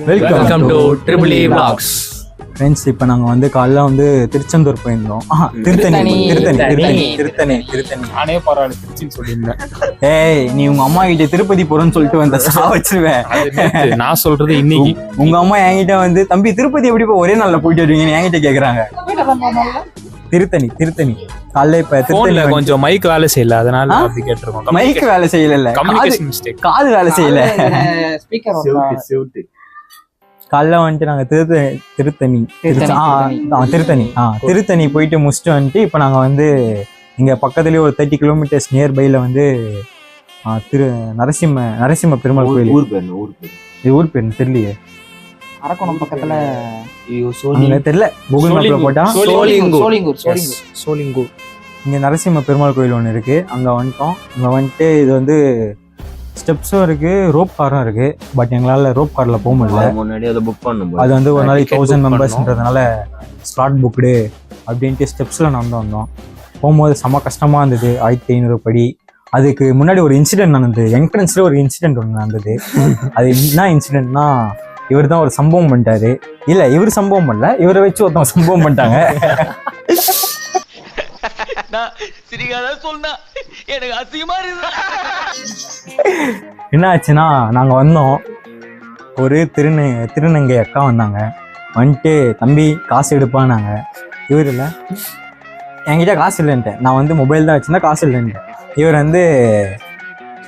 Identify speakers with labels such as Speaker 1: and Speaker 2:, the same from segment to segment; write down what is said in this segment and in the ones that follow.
Speaker 1: Welcome to triple E vlogs.
Speaker 2: Friends, இப்போ நாங்கள் வந்து காலைல வந்து திருச்செந்தூர் போயிருந்தோம். திருத்தணி.
Speaker 1: நானே பரவாயில்ல திருச்சின்னு சொல்லியிருந்தேன்.
Speaker 2: ஏய், நீ உங்க அம்மா கிட்ட திருப்பதி போறோன்னு சொல்லிட்டு வந்த வச்சிருவேன்.
Speaker 1: நான் சொல்றது இன்னைக்கு.
Speaker 2: உங்க அம்மா என்கிட்ட வந்து தம்பி திருப்பதி எப்படி ஒரே நாள்ல போயிட்டு வருவீங்கன்னு என்கிட்ட கேக்குறாங்க. திருத்தணி காலைல இப்ப திருத்தணில
Speaker 1: கொஞ்சம் மைக் வேலை செய்யல, அதனால அப்படி கேட்டிருக்கோம்.
Speaker 2: மைக் வேலை செய்யல,
Speaker 1: கம்யூனிகேஷன் மிஸ்டேக்,
Speaker 2: காது வேலை செய்யல. காலைல வந்துட்டு நாங்க திருத்தணி போயிட்டு முடிச்சுட்டு வந்துட்டு இப்போ நாங்க வந்து இங்க பக்கத்துலயே ஒரு 30 கிலோமீட்டர்ஸ் நியர்பைல வந்து நரசிம்ம பெருமாள் கோயில். ஊர் பேர் தெரியலையே,
Speaker 3: அரக்கோணம் பக்கத்துல
Speaker 2: தெரியல. கூகுள் மேப்ல போட்டா
Speaker 3: சோளிங்கூர்.
Speaker 2: இங்க நரசிம்ம பெருமாள் கோயில் ஒண்ணு இருக்கு, அங்க வந்துட்டோம். இங்க வந்துட்டு இது வந்து ஸ்டெப்ஸும் இருக்கு, ரோப் காரும் இருக்கு. பட் எங்களால ரோப் கார்ல போக முடியல.
Speaker 4: முன்னாடி அதை புக் பண்ணும்போது
Speaker 2: அது வந்து ஒரு நாளைக்கு 1000 மெம்பர்ஸ்ன்றதுனால ஸ்லாட் புக்டு அப்படின்ட்டு ஸ்டெப்ஸ்ல நடந்து வந்தோம். போகும்போது செம்ம கஷ்டமா இருந்தது. 1500 படி. அதுக்கு முன்னாடி ஒரு இன்சிடென்ட் நடந்தது, என்ட்ரன்ஸ்ல ஒரு இன்சிடென்ட் ஒன்று நடந்தது. அது என்ன இன்சிடென்ட்னா, இவர் தான் ஒரு சம்பவம் பண்ணிட்டாரு. இல்ல, இவர் சம்பவம் பண்ணல, இவரை வச்சு ஒருத்தவங்க சம்பவம் பண்ணிட்டாங்க. என்ன ஆச்சுன்னா, நாங்க வந்தோம், ஒரு திருநங்கை அக்கா வந்தாங்க. வந்துட்டு தம்பி காசு எடுப்பான்னாங்க. இவர் இல்லை, என்கிட்ட காசு இல்லைன்ட்டேன். நான் வந்து மொபைல் தான் வச்சுருந்தேன், காசு இல்லைன்ட்டேன். இவர் வந்து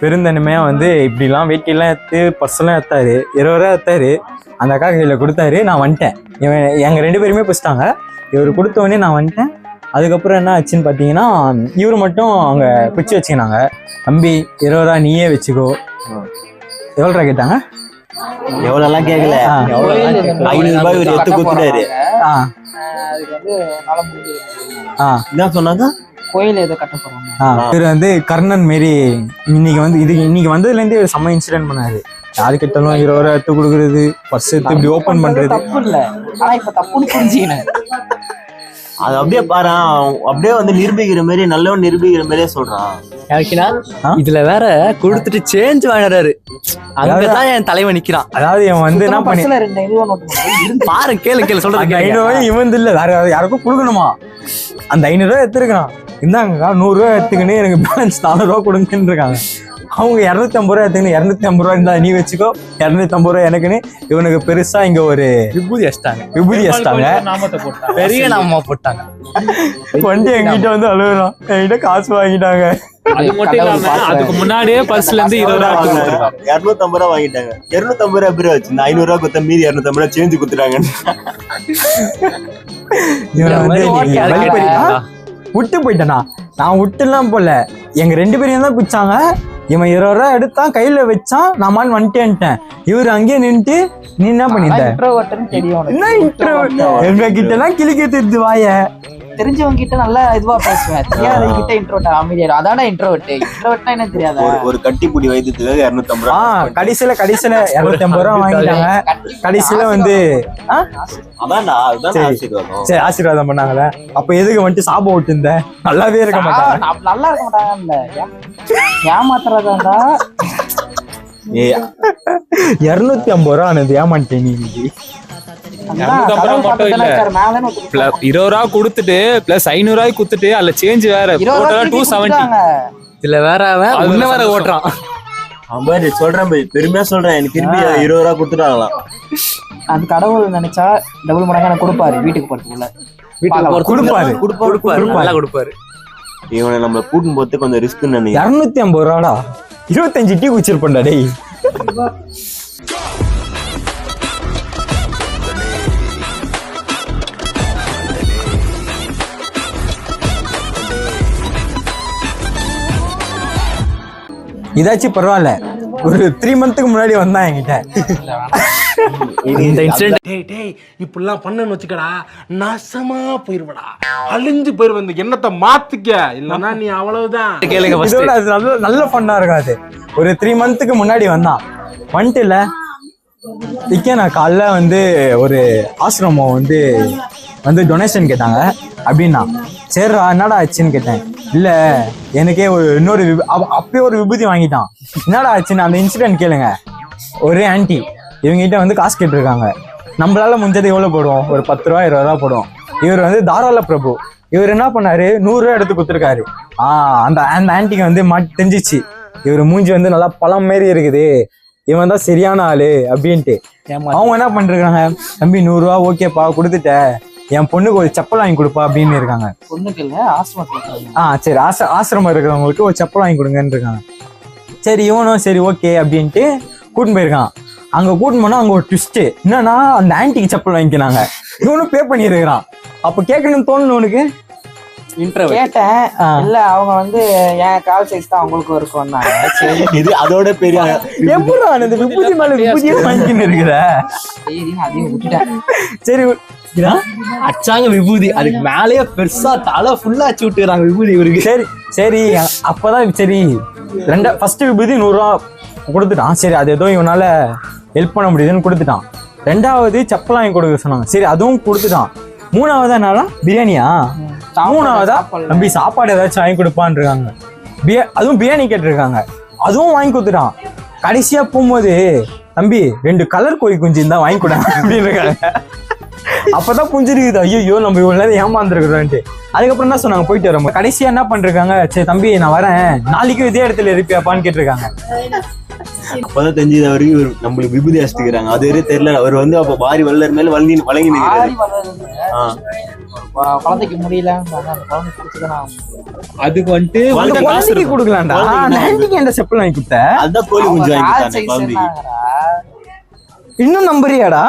Speaker 2: பெருந்தன்மையாக வந்து இப்படிலாம் வேட்டிலாம் எடுத்து பர்செல்லாம் எடுத்தாரு, 20 ரூபா எடுத்தாரு. அந்த அக்கா கையில் கொடுத்தாரு. நான் வந்துட்டேன். எங்கள் 2 பேருமே பிடிச்சிட்டாங்க. இவர் கொடுத்த உடனே நான் வந்துட்டேன். அதுக்கப்புறம் என்ன ஆச்சுன்னு பார்த்தீங்கன்னா, இவர் மட்டும் அங்கே பிச்சு வச்சுக்கினாங்க. தம்பி 20 ரூபா நீயே வச்சுக்கோ. எவ்வளோ ரூபா கேட்டாங்க?
Speaker 4: எவ்வளோலாம் கேட்கல, 500 ரூபாய் இவர் எடுத்து கொடுத்துட்டாரு. என்ன சொன்னாங்க,
Speaker 3: கோயில் ஏதோ கட்ட போறாங்க.
Speaker 2: இவர் வந்து கர்ணன் மாரி இன்னைக்கு வந்ததுலேருந்து ஒரு செம்ம இன்சிடென்ட் பண்ணாரு. யாரு கிட்டாலும் 20 ரூபா எடுத்து கொடுக்குறது, பர்ஸ் எடுத்து இப்படி ஓப்பன் பண்றது
Speaker 3: தப்பு இல்லை. ஆனா இப்ப தப்புன்னு புரிஞ்சுக்கினேன்.
Speaker 4: அது அப்படியே பாரு, அப்படியே வந்து நிரூபிக்கிற மாதிரி, நல்லவன் நிரூபிக்கிற மாதிரியே சொல்றான்.
Speaker 5: இதுல வேற கொடுத்துட்டு சேஞ்ச் வாங்குறாரு. அங்கதான் என் தலைவன் நிக்கிறான்.
Speaker 2: அதாவது இவன் வந்து என்ன பண்ணி
Speaker 5: பாரு, கேளு சொல்றது.
Speaker 2: 500 ரூபாய் இவன் இல்ல, வேற யாருக்கும் கொடுக்கணுமா? அந்த 500 ரூபாய் எடுத்துருக்கான். இந்தாங்க 100 ரூபாய் எடுத்துக்கின்னு எனக்கு பேலன்ஸ் 400 ரூபா கொடுங்கன்னு இருக்காங்க. அவங்க 250 ரூபா எடுத்துக்கணும். 250 ரூபா இருந்தா நீ வச்சுக்கோ, 250 ரூபா எனக்குன்னு இவனுக்கு பெருசா இங்க ஒரு விபூதி அடிச்சிட்டாங்க. பெரிய நாம போட்டாங்க. வண்டி எங்கிட்ட வந்து அழுகுறான், என்கிட்ட காசு வாங்கிட்டாங்க.
Speaker 1: அது மட்டும் இல்லாம அதுக்கு முன்னாடியே பர்ஸ்ல இருந்து 20 ரூபா
Speaker 4: 250 ரூபா வாங்கிட்டாங்க. 250 ரூபா பேர் வச்சு 500 ரூபா கொடுத்த மீதி 250 ரூபா சேஞ்சு கொடுத்துட்டாங்க.
Speaker 2: விட்டு போயிட்டேனா? நான் விட்டுலாம் போல, எங்க 2 பேரையும் தான் பிடிச்சாங்க. இவன் 20 ரூபா எடுத்தான், கையில வச்சான், நான் வந்துட்டேன்ட்டேன். இவரு அங்கேயே நின்றுட்டு நீ என்ன பண்ணிட்ட? என்ன இன்ட்ரோவர்ட்? எங்க கிட்ட எல்லாம் கிளிக்க தெரிஞ்சு வாய.
Speaker 3: தெரிஞ்சவங்க கிட்ட நல்லா இதுவா பேசுவேன், தெரியாத கிட்ட இன்ட்ரோவர்ட் அமைதியா. அதான இன்ட்ரோவர்ட்னா என்ன தெரியாதா?
Speaker 4: ஒரு கட்டிப்புடி வைத்தியத்துக்காக 250 ரூபா.
Speaker 2: கடைசியில 250 ரூபா வாங்கிட்டாங்க. கடைசியில வந்து சரி ஆசீர்வாதம் பண்ணாங்கல்ல, அப்ப எதுக்கு வந்துட்டு சாபம் விட்டு இருந்த? நல்லாவே இருக்க மாட்டாங்க.
Speaker 3: நல்லா இருக்க மாட்டாங்கல்ல, ஏமாத்துறதாண்டா.
Speaker 2: 250 ரூபா ஆனது ஏமாட்டேன் நீ.
Speaker 1: 250 ரூபா மட்டும் இல்ல, 20 ரூபா கொடுத்துட்டு பிளஸ் 500 ரூபாய் கொடுத்துட்டு அதுல சேஞ்ச் வேற 270.
Speaker 5: இதுல வேற அவன் வேற ஓட்டுறான்.
Speaker 4: சொல்றேன் போய் பெருமையா சொல்றேன், எனக்கு திருப்பி 20 ரூபா கொடுத்துட்டாங்களாம்.
Speaker 3: அது கடவுள் நினைச்சா டபுள் மடங்கான கொடுப்பாரு. வீட்டுக்கு போறதுக்குள்ள
Speaker 5: கொடுப்பாரு.
Speaker 4: இவனை நம்ம கூட்டும் போது கொஞ்சம் ரிஸ்க்.
Speaker 2: 250 ரூபாடா, 25 டீ குடிச்சிருப்பா டேய். இதாச்சும் பரவாயில்ல, ஒரு 3 மந்த்துக்கு முன்னாடி வந்தான் என்கிட்ட.
Speaker 5: இந்த இன்சிடென்ட்
Speaker 6: இப்படிலாம் பண்ணன்னு வச்சுக்கடா, நாசமா போயிருவடா, அழிஞ்சு போயிருவ. எண்ணத்தை மாத்துக்க, இல்லன்னா நீ அவ்வளவுதான்.
Speaker 2: கேளுங்க, நல்ல ஃபன்னா இருக்காது. ஒரு 3 மந்த்துக்கு முன்னாடி வந்தான். வந்துட்டு இல்ல நான் காலைல வந்து ஒரு ஆசிரமம் வந்து டொனேஷன் கேட்டாங்க அப்படின்னா, சரிடா என்னடா ஆச்சுன்னு கேட்டேன். இல்ல எனக்கே இன்னொரு அப்பயே ஒரு விபூதி வாங்கிட்டான். என்னடா ஆச்சுன்னு அந்த இன்சிடென்ட் கேளுங்க. ஒரு ஆன்டி இவங்ககிட்ட வந்து காசு கேட்டிருக்காங்க. நம்மளால முடிஞ்சது எவ்வளவு போடுவோம், ஒரு 10 ரூபா 20 ரூபா போடுவோம். இவர் வந்து தாராள பிரபு, இவர் என்ன பண்ணாரு 100 ரூபா எடுத்து கொடுத்துருக்காரு. அந்த ஆன்ட்டிக்கு வந்து தெரிஞ்சிச்சு, இவர் மூஞ்சி வந்து நல்லா பழம் மாரி இருக்குது, இவன் தான் சரியான ஆளு அப்படின்ட்டு. அவங்க என்ன பண்ணிருக்காங்க, தம்பி 100 ரூபா ஓகேப்பா கொடுத்துட்ட, என் பொண்ணுக்கு ஒரு செப்பல் வாங்கி கொடுப்பா அப்படின்னு இருக்காங்க.
Speaker 3: பொண்ணுக்கு இல்ல, ஆசிரமத்துக்கு.
Speaker 2: சரி, ஆசிரமம் இருக்கிறவங்களுக்கு ஒரு செப்பல் வாங்கி கொடுங்கன்னு இருக்காங்க. சரி, இவனும் சரி ஓகே அப்படின்ட்டு கூட்டின்னு போயிருக்கான். அங்க கூட்டின்னு போனா அங்க ஒரு ட்விஸ்ட் என்னன்னா, அந்த ஆன்ட்டிக்கு செப்பல் வாங்கிக்கினாங்க, இவனும் பே பண்ணிருக்கிறான். அப்ப கேட்கணும்னு தோணுன்னு உனக்கு
Speaker 3: கேட்டேன். இல்ல அவங்க வந்து என் கால் சைஸ் தான் அவங்களுக்கு இருக்கும்.
Speaker 4: இது அதோட பெரிய
Speaker 2: எப்படா இந்த விபூதி மேல விபூதியே வாங்கின்னு இருக்கிற?
Speaker 3: அதையும் விட்டுட்டேன்.
Speaker 2: சரி
Speaker 5: அச்சாங்க விபூதி, அதுக்கு மேலேயே பெருசா தலை ஃபுல்லா அச்சு விட்டுறாங்க விபூதி இவருக்கு.
Speaker 2: சரி சரி, அப்பதான் சரி ஃபர்ஸ்ட் விபூதி 100 ரூபா கொடுத்துட்டான். சரி, அது ஏதோ இவனால ஹெல்ப் பண்ண முடியுதுன்னு கொடுத்துட்டான். 2வது செப்பல் வாங்கி கொடுக்க சொன்னாங்க. சரி, அதுவும் கொடுத்துட்டான். 3வது என்னன்னா பிரியாணியா? 3வதா தம்பி சாப்பாடு ஏதாச்சும் வாங்கி கொடுப்பான்னு இருக்காங்க. அதுவும் பிரியாணி கேட்டிருக்காங்க, அதுவும் வாங்கி கொடுத்துட்டான். கடைசியா போகும்போது தம்பி 2 கலர் கோழி குஞ்சு இருந்தா வாங்கி கொடுங்க அப்படின்னு இருக்காங்க. அப்பதான் புரிஞ்சிருக்குது, ஐயோ நம்ம இவ்வளவு நேரம் ஏமாந்துருக்குறோன்ட்டு. அதுக்கப்புறம் என்ன சொன்னாங்க, போயிட்டு வரோம். கடைசியா என்ன பண்ணிருக்காங்க, சரி தம்பி நான் வரேன், நாளைக்கும் இதே இடத்துல இருப்பியாப்பான்னு கேட்டிருக்காங்க.
Speaker 4: அப்பதான் தெரிஞ்சது அவருக்கு இவர் நம்மளுக்கு விபூதி அடிச்சுக்கிறாங்க. அது வரையும் தெரியல. அவர் வந்து அப்ப பாரி வல்லர் மேல வழங்கி
Speaker 3: குழந்தைக்கு முடியல,
Speaker 1: அதுக்கு வந்துட்டு
Speaker 2: குழந்தைக்கு கொடுக்கலாம்டா, அந்த செப்பல் வாங்கி கொடுத்த.
Speaker 4: அதுதான் கோழி குஞ்சு வாங்கி
Speaker 2: இன்னும் நம்புறியாடா?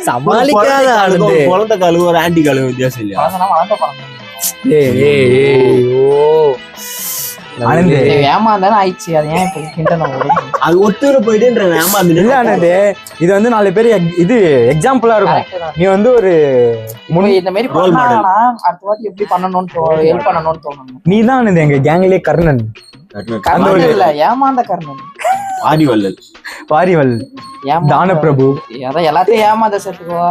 Speaker 5: சமாளிக்காத
Speaker 4: குழந்தை காலு ஒரு ஆன்டி காலு வித்தியாசம் இல்லையா?
Speaker 3: ஏமாந்தானே ஆயிடுச்சு. அது ஏன்
Speaker 4: அது ஒத்துற போயிட்டு ஏமாந்து
Speaker 2: இல்ல ஆனது. இது வந்து 4 பேர் இது எக்ஸாம்பிளா இருக்கும். நீ வந்து ஒரு
Speaker 3: இந்த மாதிரி அடுத்த வாட்டி எப்படி பண்ணணும்னு ஹெல்ப் பண்ணணும்னு தோணும்.
Speaker 2: நீ தான் ஆனது எங்க கேங்லயே கர்ணன்.
Speaker 3: இல்ல, ஏமாந்த கர்ணன்,
Speaker 4: பாரிவல்லல்,
Speaker 2: பாரிவல்லல், தான பிரபு.
Speaker 3: அதான் எல்லாத்தையும் ஏமாந்த சேர்த்துக்கோ,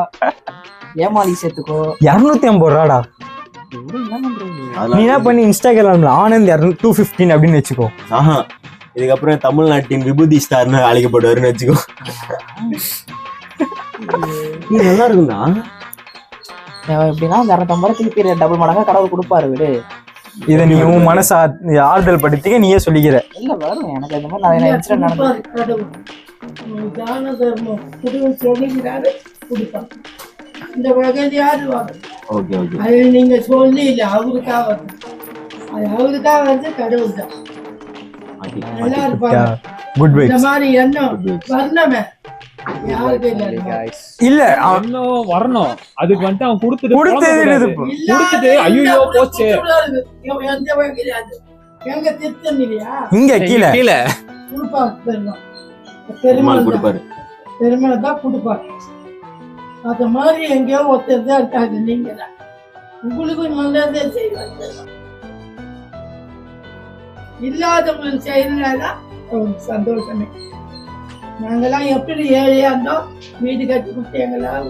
Speaker 3: ஏமாளி சேர்த்துக்கோ.
Speaker 2: 250 ரூபாடா. நீ என்ன பண்ணி இன்ஸ்டாகிராம்ல ஆனந்த் 215 அப்படின்னு வச்சுக்கோ.
Speaker 4: இதுக்கப்புறம் தமிழ்நாட்டின் விபூதி ஸ்டார்னு அழைக்கப்படுவாருன்னு வச்சுக்கோ. நல்லா இருக்கும்டா.
Speaker 3: எப்படின்னா 250 ரூபாய் திருப்பி டபுள் மடங்கா கடவுள் கொடுப்பாரு. விடு,
Speaker 2: இத நீ உன் மனசை ஆறுதல் படுத்திக்க நீயே சொல்லிக்கிற.
Speaker 3: இல்ல வரும், எனக்கு இந்த மாதிரி நிறைய இன்சிடென்ட் நடந்தது.
Speaker 7: இந்த வகையில் யாரு அது நீங்க சொல்லி இல்ல, அவருக்காக அவருக்காக வந்து கடவுள் தான் நல்லா இருப்பாங்க.
Speaker 2: Good bye.
Speaker 7: இந்த மாதிரி எண்ணம் வரணுமே யாருக்கு
Speaker 1: இல்ல இன்னும் வரணும். அதுக்கு வந்துட்டு அவன் கொடுத்துட்டு ஐயோ போச்சு.
Speaker 7: எந்த வகையில் அது எங்க திருத்தம் இல்லையா?
Speaker 2: இங்க கீழே
Speaker 5: கீழே
Speaker 7: கொடுப்பாரு, பெருமாள் தான் கொடுப்பாரு. அது மாதிரி எங்கேயோ ஒருத்தர் தான் இருக்காது. நீங்க தான் உங்களுக்கு நல்லதே செய்வாங்க, இல்லாதவங்களுக்கு செய்யறதுனாதான் சந்தோஷமே. நாங்கெல்லாம் எப்படி ஏழையா இருந்தோம், வீடு கட்டி கொடுத்து எங்கெல்லாம்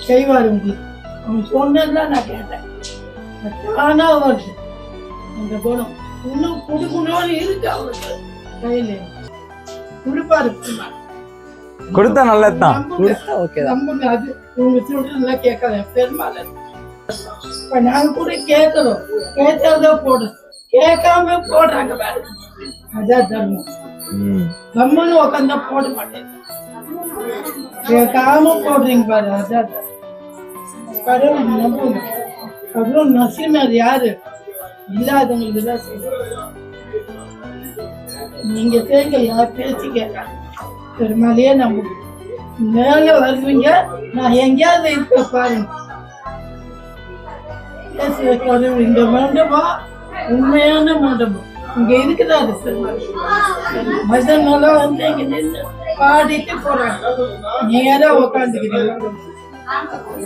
Speaker 7: செய்வாரு. உங்களுக்கு அவங்க சொன்னதுதான் நான் கேட்டேன். தானா வருது அந்த குணம். இன்னும் கொடுக்கணும்னு இருக்கு அவருக்கு கையில. கொடுப்பாரு,
Speaker 2: கொடுத்தா நல்லதுதான்.
Speaker 7: நம்புங்க. அது உங்க சொல்றதுலாம் கேட்காத பெருமாள். இப்ப நாங்க கூட கேட்கிறோம், கேட்கறத போடுறோம், கேட்காம போடுறாங்க வேற. அதான் தர்மம். கம்முன்னு உட்காந்தா போட மாட்டேன், கேட்காம போடுறீங்க பாரு. அதான் கடவுள் நம்புங்க. அப்புறம் நசிமர் யாரு? இல்லாதவங்களுக்கு தான் செய்யணும். நீங்க கேட்க யார் பேச்சு கேட்காங்க. பெருமாளையே நம்புங்க. மேல வருவீங்க, நான் எங்கேயாவது இருக்க பாருங்க. இந்த மண்டபம் உண்மையான மண்டபம். இங்க இருக்குதாது பெருமாள். மதமெல்லாம் வந்து இங்க நின்று பாடிட்டு போறாங்க, நேரா உக்காந்துக்கிறீங்க.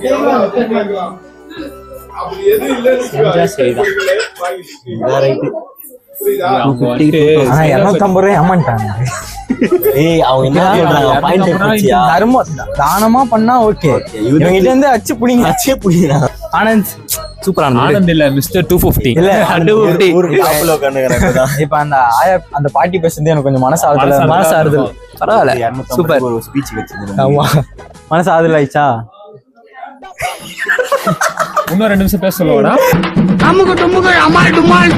Speaker 7: பெருமாள்
Speaker 2: தானமா பண்ணா ஓகே. இவங்கிட்ட இருந்து அச்சு புடிங்க.
Speaker 4: அச்சே புடிங்க.
Speaker 2: ஆனந்த்
Speaker 5: சூப்பரான
Speaker 1: ஆனந்த் இல்ல மிஸ்டர் 250.
Speaker 2: இல்ல
Speaker 4: ஊருக்கு
Speaker 2: இப்ப அந்த ஆயா அந்த பாட்டி பேசுறது எனக்கு கொஞ்சம் மனசு ஆறுதல்
Speaker 5: மனசு ஆறுதல். பரவாயில்ல சூப்பர்.
Speaker 4: ஒரு ஸ்பீச் வச்சிருந்தேன்.
Speaker 2: ஆமா மனசு ஆறுதல் ஆயிடுச்சா?
Speaker 1: இன்னும் 2 நிமிஷம் பேச சொல்லுவாடா.
Speaker 7: நமக்கு டுமுக்கு அம்மா டுமால்